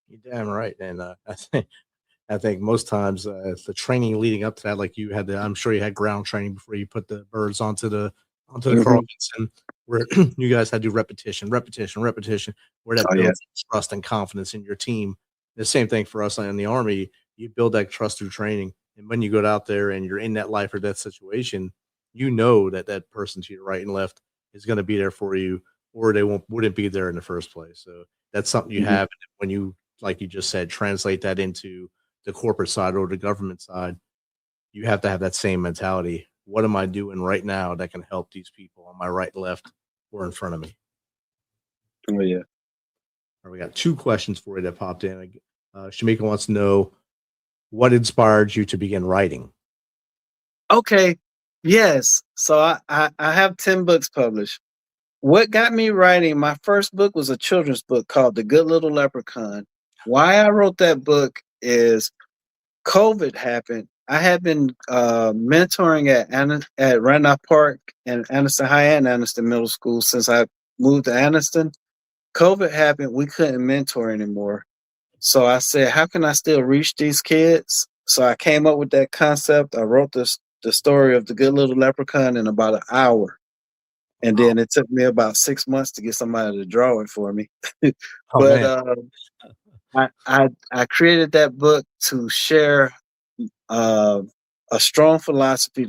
Speaker 5: You're damn right. And I think most times the training leading up to that, like you had I'm sure you had ground training before you put the birds onto the carpets, and where you guys had to do repetition, where that builds trust and confidence in your team. The same thing for us in the Army. You build that trust through training. And when you go out there and you're in that life or death situation, you know that person to your right and left is going to be there for you, or they wouldn't be there in the first place. So that's something you have when you, like you just said, translate that into the corporate side or the government side. You have to have that same mentality. What am I doing right now that can help these people on my right, left, or in front of me?
Speaker 6: Oh, yeah.
Speaker 5: All right, we got 2 questions for you that popped in. Shamika wants to know what inspired you to begin writing.
Speaker 6: Okay. Yes. So I have 10 books published. What got me writing, my first book was a children's book called The Good Little Leprechaun. Why I wrote that book is COVID happened. I had been mentoring at Randolph Park and Anniston High and Anniston Middle School since I moved to Anniston. COVID happened. We couldn't mentor anymore. So I said, how can I still reach these kids? So I came up with that concept. I wrote the story of The Good Little Leprechaun in about an hour. And then it took me about 6 months to get somebody to draw it for me. I created that book to share a strong philosophy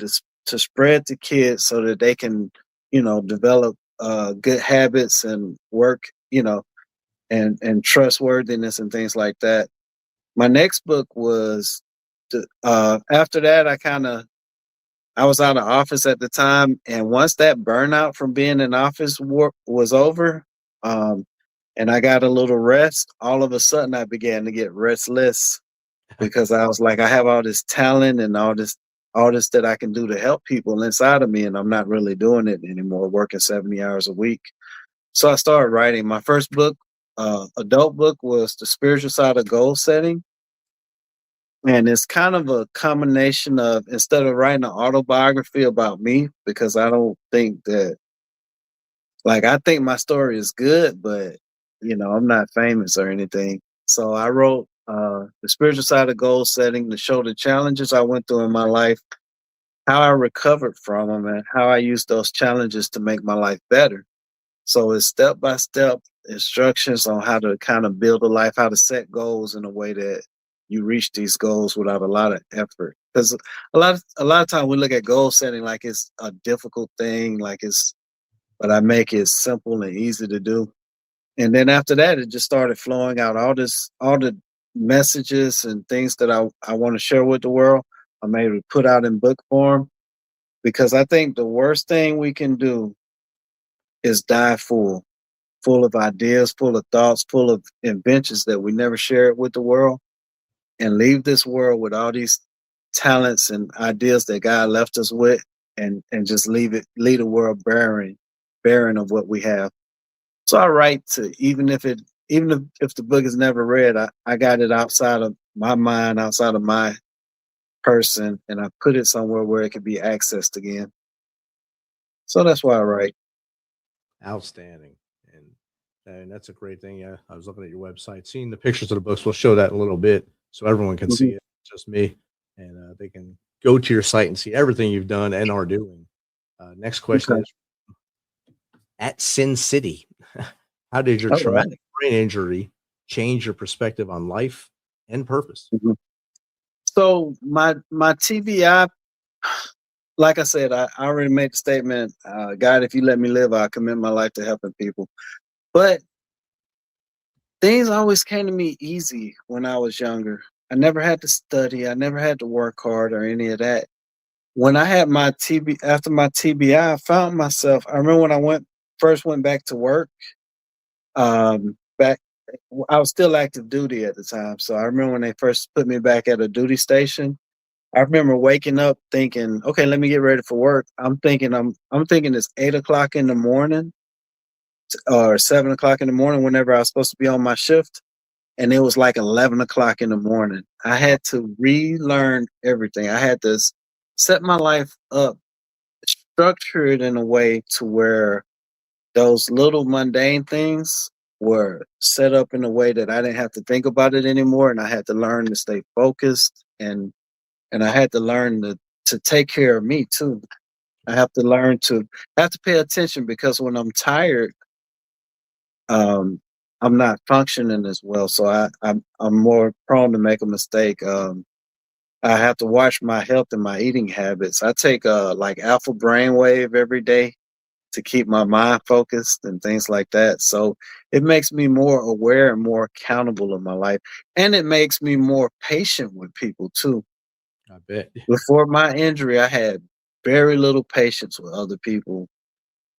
Speaker 6: to spread to kids so that they can, develop good habits and work, and trustworthiness and things like that. My next book was after that, I was out of office at the time, and once that burnout from being in office was over, and I got a little rest, all of a sudden I began to get restless because I was like, I have all this talent and all this that I can do to help people inside of me, and I'm not really doing it anymore, working 70 hours a week. So I started writing. My first book, adult book, was The Spiritual Side of Goal Setting. And it's kind of a combination of, instead of writing an autobiography about me, because I don't think that, I think my story is good, but, I'm not famous or anything. So I wrote The Spiritual Side of Goal Setting to show the challenges I went through in my life, how I recovered from them, and how I used those challenges to make my life better. So it's step-by-step instructions on how to kind of build a life, how to set goals in a way that you reach these goals without a lot of effort. Because a lot of time we look at goal setting like it's a difficult thing, but I make it simple and easy to do. And then after that, it just started flowing out. All the messages and things that I want to share with the world, I'm able to put out in book form, because I think the worst thing we can do is die full of ideas, full of thoughts, full of inventions that we never share it with the world, and leave this world with all these talents and ideas that God left us with, and just leave the world barren of what we have. So I write to, even if the book is never read, I got it outside of my mind, outside of my person, and I put it somewhere where it can be accessed again. So that's why I write.
Speaker 5: Outstanding. And that's a great thing. Yeah, I was looking at your website, seeing the pictures of the books. We'll show that in a little bit so everyone can see it, just me, and they can go to your site and see everything you've done and are doing. Next question is at Sin City. How did your traumatic brain injury change your perspective on life and purpose?
Speaker 6: So my TBI, like I said, I already made the statement, God, if you let me live, I'll commit my life to helping people. But things always came to me easy when I was younger. I never had to study. I never had to work hard or any of that. When I had after my TBI, I found myself, I remember when I first went back to work, I was still active duty at the time. So I remember when they first put me back at a duty station, I remember waking up thinking, okay, let me get ready for work. I'm thinking it's 8:00 in the morning or 7:00 in the morning, whenever I was supposed to be on my shift. And it was like 11:00 in the morning. I had to relearn everything. I had to set my life up, structure it in a way to where those little mundane things were set up in a way that I didn't have to think about it anymore. And I had to learn to stay focused, and I had to learn to take care of me too. I have to learn to pay attention, because when I'm tired, I'm not functioning as well. So I'm more prone to make a mistake. I have to watch my health and my eating habits. I take like alpha brainwave every day to keep my mind focused and things like that. So it makes me more aware and more accountable in my life. And it makes me more patient with people too.
Speaker 5: I bet.
Speaker 6: Before my injury, I had very little patience with other people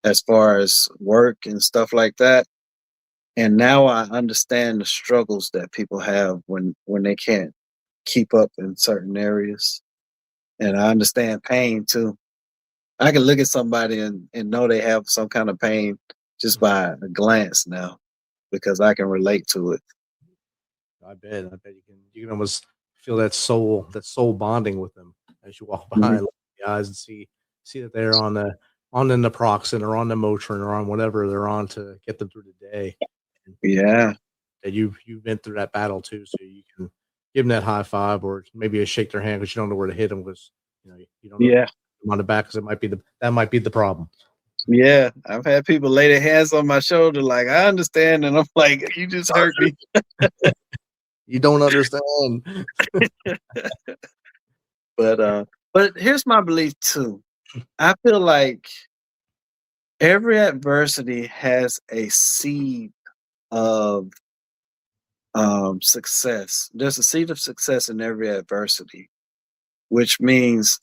Speaker 6: as far as work and stuff like that. And now I understand the struggles that people have when they can't keep up in certain areas. And I understand pain too. I can look at somebody and know they have some kind of pain just by a glance now, because I can relate to it.
Speaker 5: I bet you can almost feel that soul bonding with them as you walk by, look in the eyes, and see that they're on the naproxen or on the Motrin or on whatever they're on to get them through the day.
Speaker 6: Yeah.
Speaker 5: That you've been through that battle too, so you can give them that high five or maybe a shake their hand, because you don't know where to hit them, because you don't know them on the back, because that might be the problem.
Speaker 6: Yeah, I've had people lay their hands on my shoulder like, I understand, and I'm like, you just hurt me.
Speaker 5: You don't understand.
Speaker 6: But here's my belief too. I feel like every adversity has a seed of success. There's a seed of success in every adversity, which means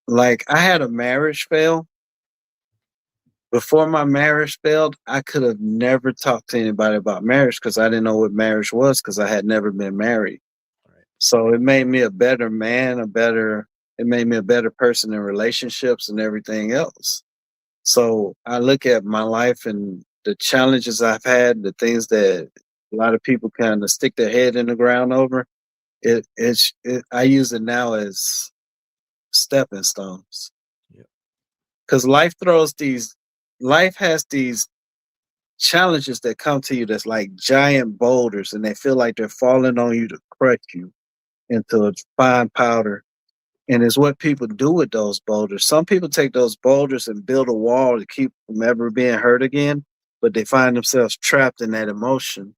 Speaker 6: like I had a marriage fail. Before my marriage failed, I could have never talked to anybody about marriage because I didn't know what marriage was because I had never been married.
Speaker 5: Right.
Speaker 6: So it made me a better man, it made me a better person in relationships and everything else. So I look at my life and the challenges I've had, the things that a lot of people kind of stick their head in the ground over. I use it now as stepping stones.
Speaker 5: Yep.
Speaker 6: Because life has these challenges that come to you that's like giant boulders, and they feel like they're falling on you to crush you into a fine powder. And it's what people do with those boulders. Some people take those boulders and build a wall to keep from ever being hurt again, but they find themselves trapped in that emotion.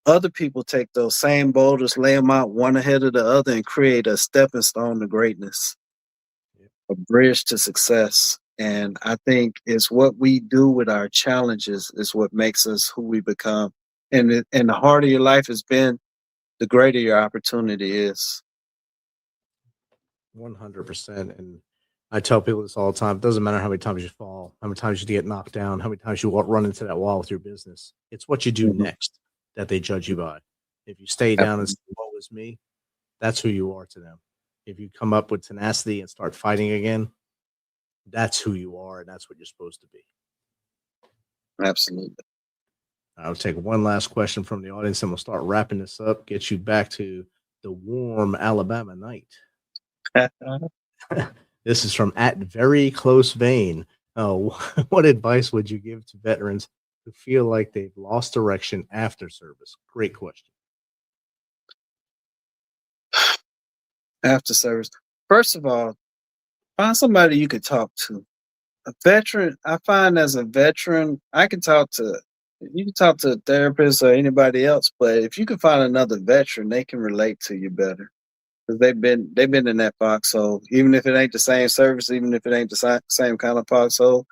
Speaker 6: Other people take those same boulders, lay them out one ahead of the other, and create a stepping stone to greatness, a bridge to success. And I think it's what we do with our challenges is what makes us who we become. And the harder your life has been, the greater your opportunity is.
Speaker 5: 100%. And I tell people this all the time. It doesn't matter how many times you fall, how many times you get knocked down, how many times you run into that wall with your business. It's what you do next that they judge you by. If you stay down and say, "Woe is me," that's who you are to them. If you come up with tenacity and start fighting again, that's who you are, and that's what you're supposed to be.
Speaker 6: Absolutely.
Speaker 5: I'll take one last question from the audience, and we'll start wrapping this up, get you back to the warm Alabama night. This is from at Very Close Vein. What advice would you give to veterans who feel like they've lost direction after service? Great question.
Speaker 6: After service, first of all, find somebody you could talk to. A veteran, I find as a veteran, you can talk to a therapist or anybody else, but if you can find another veteran, they can relate to you better because they've been in that foxhole. Even if it ain't the same service, even if it ain't the same kind of foxhole,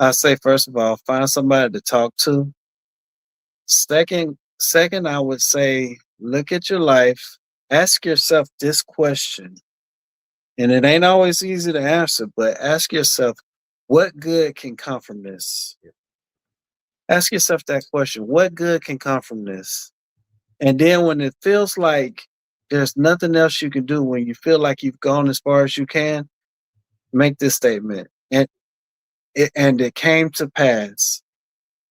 Speaker 6: I say first of all, find somebody to talk to. Second, I would say look at your life, ask yourself this question, and it ain't always easy to answer, but ask yourself, what good can come from this? Ask yourself that question. What good can come from this? And then when it feels like there's nothing else you can do, when you feel like you've gone as far as you can, make this statement. And it came to pass.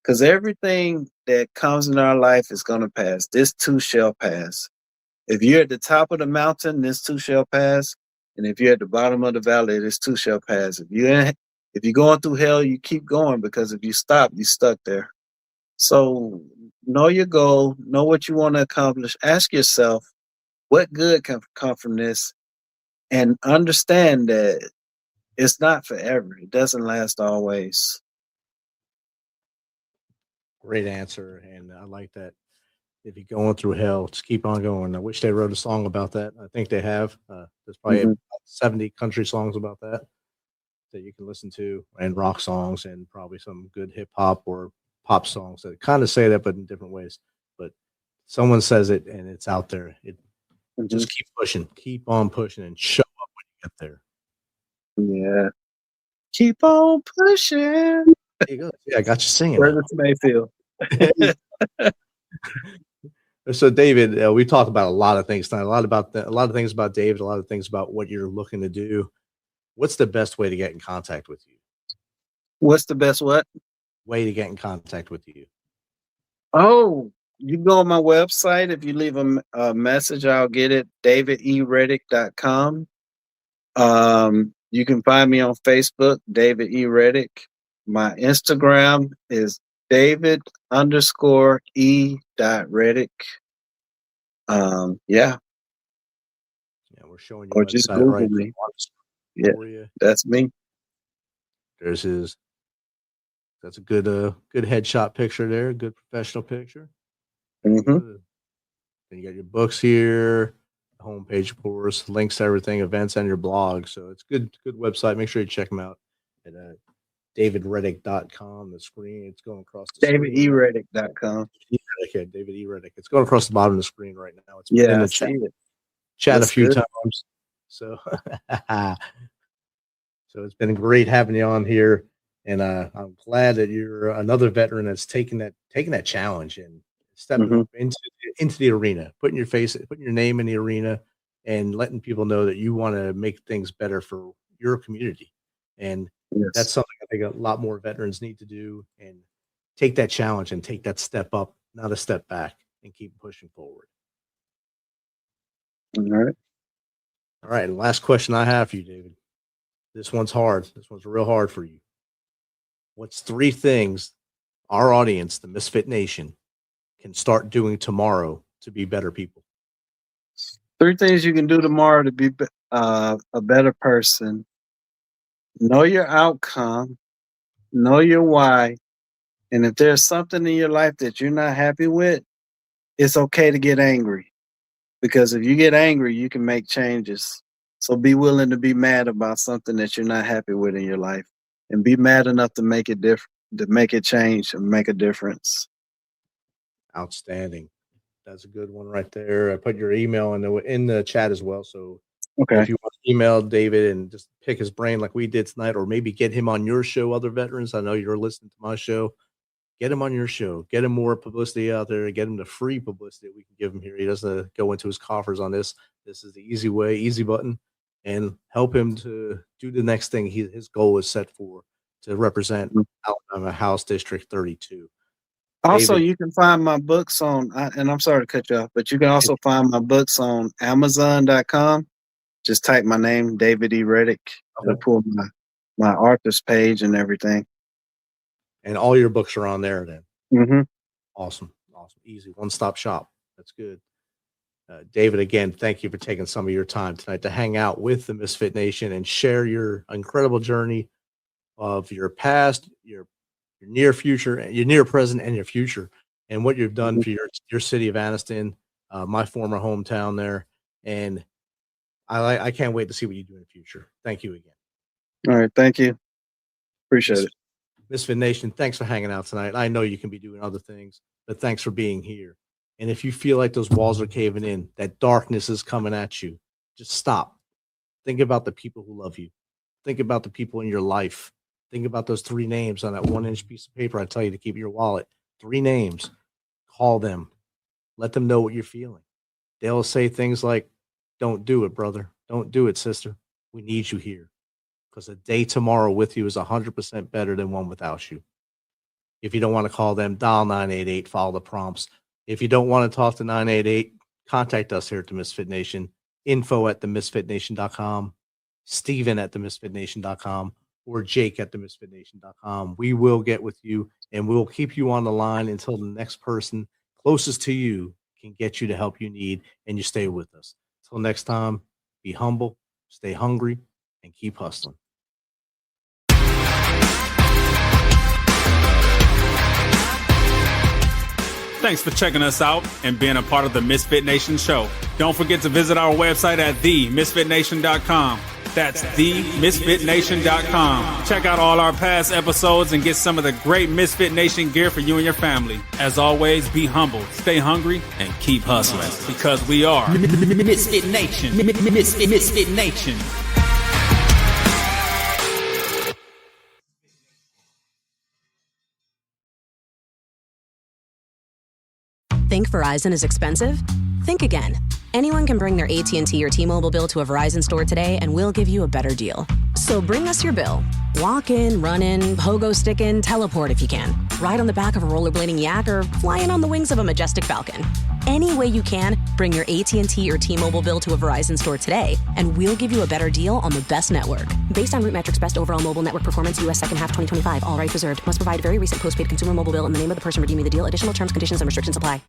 Speaker 6: Because everything that comes in our life is going to pass. This too shall pass. If you're at the top of the mountain, this too shall pass. And if you're at the bottom of the valley, this too shall pass. If you're going through hell, you keep going, because if you stop, you're stuck there. So know your goal, know what you want to accomplish. Ask yourself, what good can come from this? And understand that it's not forever. It doesn't last always.
Speaker 5: Great answer. And I like that. If you're going through hell, just keep on going. I wish they wrote a song about that. I think they have. There's probably about 70 country songs about that you can listen to, and rock songs, and probably some good hip hop or pop songs that kind of say that, but in different ways. But someone says it and it's out there. Just keep pushing, keep on pushing, and show up when you get there.
Speaker 6: Yeah. Keep on pushing.
Speaker 5: There you go. Yeah, I got you singing.
Speaker 6: Curtis Mayfield.
Speaker 5: So, David, we talked about a lot of things tonight. A lot of things about David. A lot of things about what you're looking to do. What's the best way to get in contact with you?
Speaker 6: What's the best what?
Speaker 5: Way to get in contact with you?
Speaker 6: Oh, you go on my website. If you leave a message, I'll get it. DavidEReddick.com. You can find me on Facebook, David E. Reddick. My Instagram is David_E.Reddick. Yeah,
Speaker 5: we're showing you.
Speaker 6: Or just Google
Speaker 5: right
Speaker 6: me. Yeah, that's me.
Speaker 5: There's his. That's a good headshot picture there. Good professional picture.
Speaker 6: Mm-hmm.
Speaker 5: Then you got your books here. homepage for us, links to everything, events, and your blog. So it's good website. Make sure you check them out at davidreddick.com. The screen, it's going across the screen.
Speaker 6: DavidEReddick.com.
Speaker 5: Okay, David E. Reddick. It's going across the bottom of the screen right now. It's
Speaker 6: Yeah,
Speaker 5: in
Speaker 6: I
Speaker 5: the
Speaker 6: see it.
Speaker 5: chat
Speaker 6: That's
Speaker 5: a few
Speaker 6: good.
Speaker 5: times. So, so it's been great having you on here, and I'm glad that you're another veteran that's taking that challenge and stepping up into the arena, putting your name in the arena, and letting people know that you want to make things better for your community. And that's something I think a lot more veterans need to do, and take that challenge and take that step up, not a step back, and keep pushing forward.
Speaker 6: All right.
Speaker 5: All right. And last question I have for you, David. This one's hard. This one's real hard for you. What's 3 things our audience, the Misfit Nation, can start doing tomorrow to be better people?
Speaker 6: 3 things you can do tomorrow to be a better person. Know your outcome. Know your why. And if there's something in your life that you're not happy with, it's okay to get angry. Because if you get angry, you can make changes. So be willing to be mad about something that you're not happy with in your life, and be mad enough to make it different, to make it change and make a difference.
Speaker 5: Outstanding. That's a good one right there. I put your email in the chat as well. So
Speaker 6: Okay.
Speaker 5: if you want to email David and just pick his brain like we did tonight, or maybe get him on your show, other veterans, I know you're listening to my show. Get him on your show. Get him more publicity out there. Get him the free publicity that we can give him here. He doesn't go into his coffers on this. This is the easy way, easy button, and help him to do the next thing his goal is set for, to represent Alabama House District 32.
Speaker 6: Also,
Speaker 5: David,
Speaker 6: you can find my books on, and I'm sorry to cut you off, but you can also find my books on Amazon.com. Just type my name, David E. Reddick. It'll pull my author's page and everything.
Speaker 5: and all your books are on there then.
Speaker 6: Mm-hmm.
Speaker 5: Awesome. Easy. One-stop shop. That's good. David, again, thank you for taking some of your time tonight to hang out with the Misfit Nation and share your incredible journey of your past, your near future, your near present, and your future, and what you've done for your city of Anniston, my former hometown there. And I can't wait to see what you do in the future. Thank you again.
Speaker 6: All right. Thank you. Appreciate it.
Speaker 5: Misfit Nation, thanks for hanging out tonight. I know you can be doing other things, but thanks for being here. And if you feel like those walls are caving in, that darkness is coming at you, just stop. Think about the people who love you. Think about the people in your life. Think about those 3 names on that 1-inch piece of paper I tell you to keep in your wallet. 3 names. Call them. Let them know what you're feeling. They'll say things like, "Don't do it, brother. Don't do it, sister. We need you here." Because a day tomorrow with you is 100% better than one without you. If you don't want to call them, dial 988, follow the prompts. If you don't want to talk to 988, contact us here at the Misfit Nation, info@themisfitnation.com, Steven@themisfitnation.com, or Jake@themisfitnation.com. We will get with you, and we'll keep you on the line until the next person closest to you can get you the help you need, and you stay with us. Until next time, be humble, stay hungry, and keep hustling.
Speaker 7: Thanks for checking us out and being a part of the Misfit Nation show. Don't forget to visit our website at themisfitnation.com. That's themisfitnation.com. Check out all our past episodes and get some of the great Misfit Nation gear for you and your family. As always, be humble, stay hungry, and keep hustling, because we are Misfit Nation. Misfit Nation.
Speaker 8: Think Verizon is expensive? Think again. Anyone can bring their AT&T or T-Mobile bill to a Verizon store today, and we'll give you a better deal. So bring us your bill. Walk in, run in, pogo stick in, teleport if you can. Ride on the back of a rollerblading yak, or fly in on the wings of a majestic falcon. Any way you can, bring your AT&T or T-Mobile bill to a Verizon store today, and we'll give you a better deal on the best network. Based on Root Metrics Best Overall Mobile Network Performance, U.S. Second Half 2025. All rights reserved. Must provide very recent postpaid consumer mobile bill in the name of the person redeeming the deal. Additional terms, conditions, and restrictions apply.